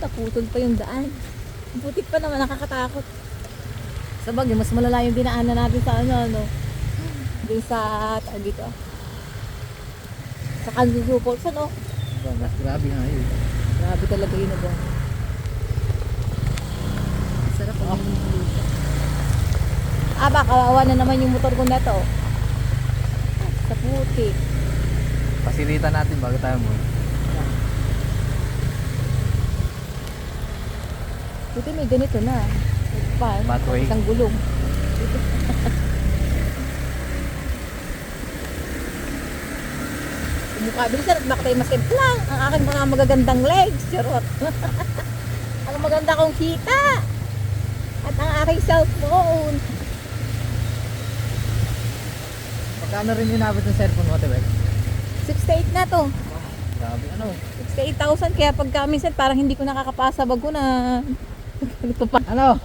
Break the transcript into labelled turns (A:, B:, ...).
A: naputol pa yung daan. Ang putik pa naman, nakakatakot. Sa bagay, mas malala yung dinaanan natin sa ano. Dun sa, dito. Sa Kansusu Falls, ano?
B: Grabe nga yun.
A: Grabe talaga yun, ano. Sarap ang dito. Kawawa na naman yung motor ko na to. Sa putik.
B: Pasilitan natin bago tayo mo.
A: Buti may ganito na.
B: Pathway.
A: Isang gulong. Mukha bilisan at baka tayo masimplang ang aking mga magagandang legs. Charot. Ang maganda kong kita. At ang aking cellphone.
B: Magkano rin inabot ng cellphone mo, Tebek?
A: 68 na to.
B: Grabe, ano?
A: 68,000 kaya pagka minsan parang hindi ko nakakapasa bag ko na. Ito pa.
B: Ano?